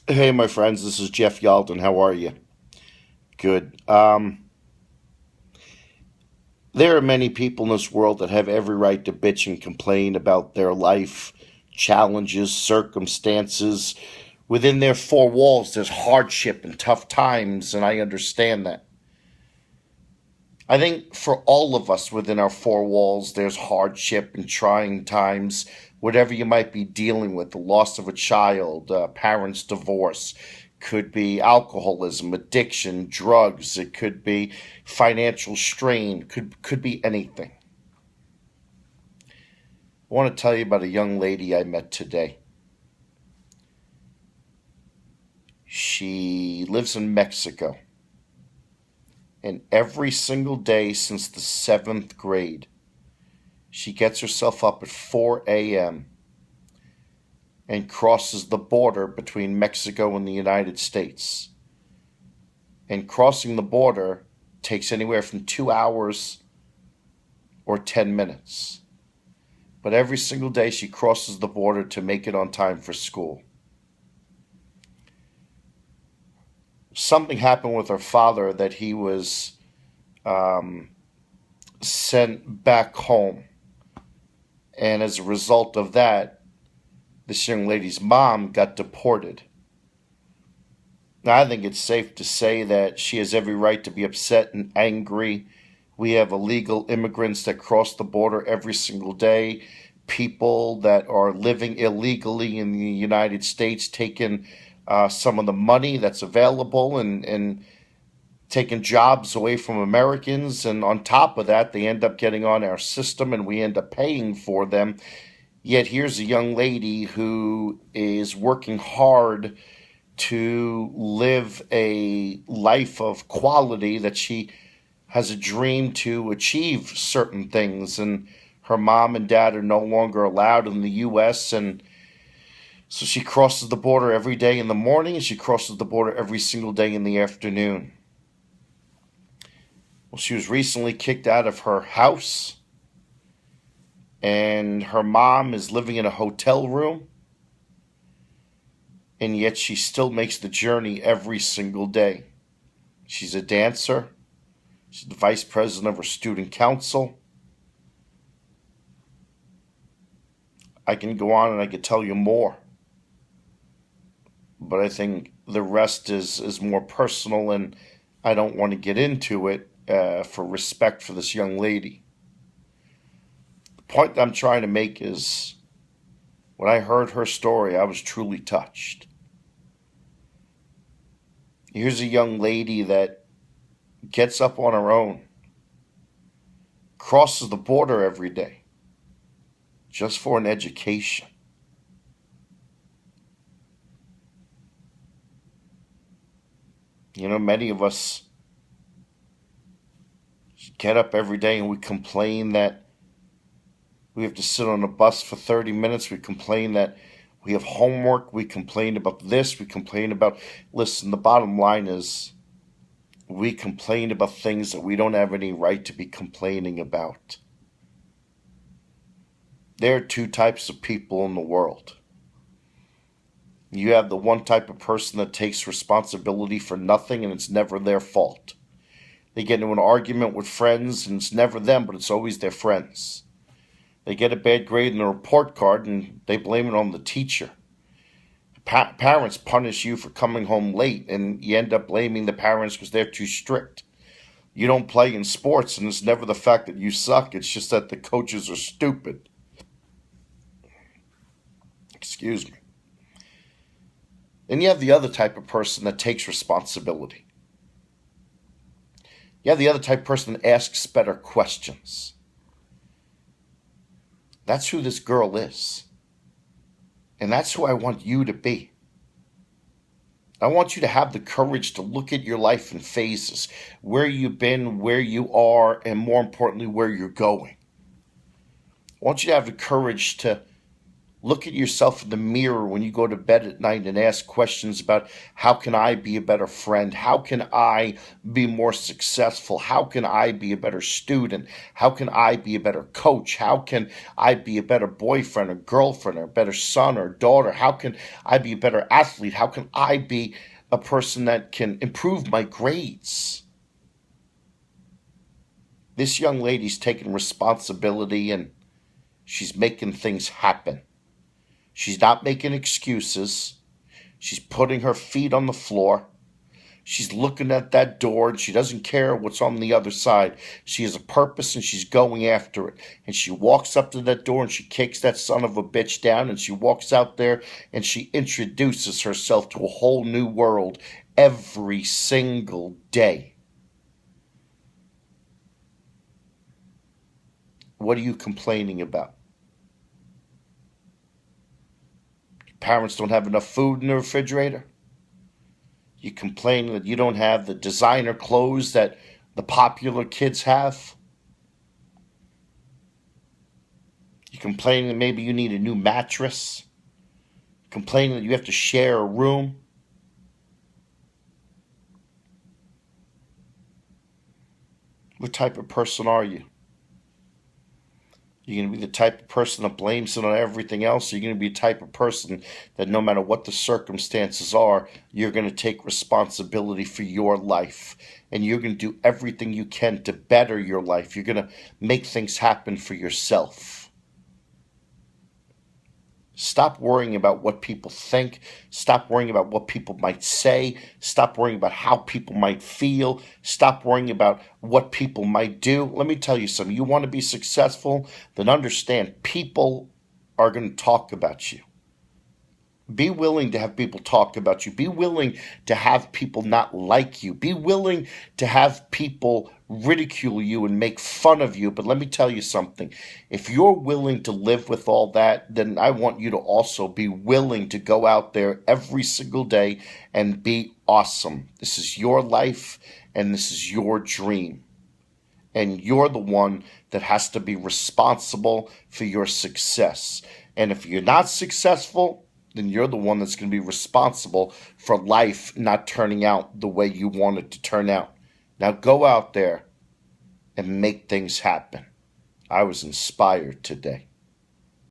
Hey, my friends, this is Jeff Yalden. How are you? Good. There are many people in this world that have every right to bitch and complain about their life, challenges, circumstances. Within their four walls, there's hardship and tough times, and I understand that. I think for all of us within our four walls, there's hardship and trying times, whatever you might be dealing with, the loss of a child, parents' divorce, could be alcoholism, addiction, drugs, it could be financial strain, could be anything. I want to tell you about a young lady I met today. She lives in Mexico, and every single day since the seventh grade, she gets herself up at 4 a.m. and crosses the border between Mexico and the United States. And crossing the border takes anywhere from 2 hours or 10 minutes. But every single day she crosses the border to make it on time for school. Something happened with her father that he was sent back home. And as a result of that, this young lady's mom got deported. Now, I think it's safe to say that she has every right to be upset and angry. We have illegal immigrants that cross the border every single day, people that are living illegally in the United States taking some of the money that's available and taking jobs away from Americans. And on top of that, they end up getting on our system and we end up paying for them. Yet here's a young lady who is working hard to live a life of quality, that she has a dream to achieve certain things, and her mom and dad are no longer allowed in the US, and so she crosses the border every day in the morning and she crosses the border every single day in the afternoon. Well, she was recently kicked out of her house, and her mom is living in a hotel room, and yet she still makes the journey every single day. She's a dancer. She's the vice president of her student council. I can go on and I could tell you more, but I think the rest is more personal, and I don't want to get into it for respect for this young lady. The point that I'm trying to make is, when I heard her story, I was truly touched. Here's a young lady that gets up on her own, crosses the border every day just for an education. You know, many of us get up every day and we complain that we have to sit on a bus for 30 minutes. We complain that we have homework. We complain about this. We complain about. Listen, the bottom line is we complain about things that we don't have any right to be complaining about. There are two types of people in the world. You have the one type of person that takes responsibility for nothing and it's never their fault. They get into an argument with friends and it's never them, but it's always their friends. They get a bad grade in the report card and they blame it on the teacher. Parents punish you for coming home late and you end up blaming the parents because they're too strict. You don't play in sports and it's never the fact that you suck, it's just that the coaches are stupid. Excuse me. Then you have the other type of person that takes responsibility. You have the other type of person that asks better questions. That's who this girl is. And that's who I want you to be. I want you to have the courage to look at your life in phases, where you've been, where you are, and more importantly, where you're going. I want you to have the courage to Look at yourself in the mirror when you go to bed at night and ask questions about how can I be a better friend? How can I be more successful? How can I be a better student? How can I be a better coach? How can I be a better boyfriend or girlfriend or a better son or daughter? How can I be a better athlete? How can I be a person that can improve my grades? This young lady's taking responsibility and she's making things happen. She's not making excuses. She's putting her feet on the floor. She's looking at that door and she doesn't care what's on the other side. She has a purpose and she's going after it. And she walks up to that door and she kicks that son of a bitch down and she walks out there and she introduces herself to a whole new world every single day. What are you complaining about? Parents don't have enough food in the refrigerator? You complain that you don't have the designer clothes that the popular kids have? You complain that maybe you need a new mattress? Complaining that you have to share a room? What type of person are you? You're going to be the type of person that blames it on everything else. You're going to be the type of person that no matter what the circumstances are, you're going to take responsibility for your life. And you're going to do everything you can to better your life. You're going to make things happen for yourself. Stop worrying about what people think. Stop worrying about what people might say. Stop worrying about how people might feel. Stop worrying about what people might do. Let me tell you something. You want to be successful? Then understand people are going to talk about you. Be willing to have people talk about you. Be willing to have people not like you. Be willing to have people ridicule you and make fun of you. But let me tell you something. If you're willing to live with all that, then I want you to also be willing to go out there every single day and be awesome. This is your life and this is your dream. And you're the one that has to be responsible for your success. And if you're not successful, then you're the one that's going to be responsible for life not turning out the way you want it to turn out. Now go out there and make things happen. I was inspired today.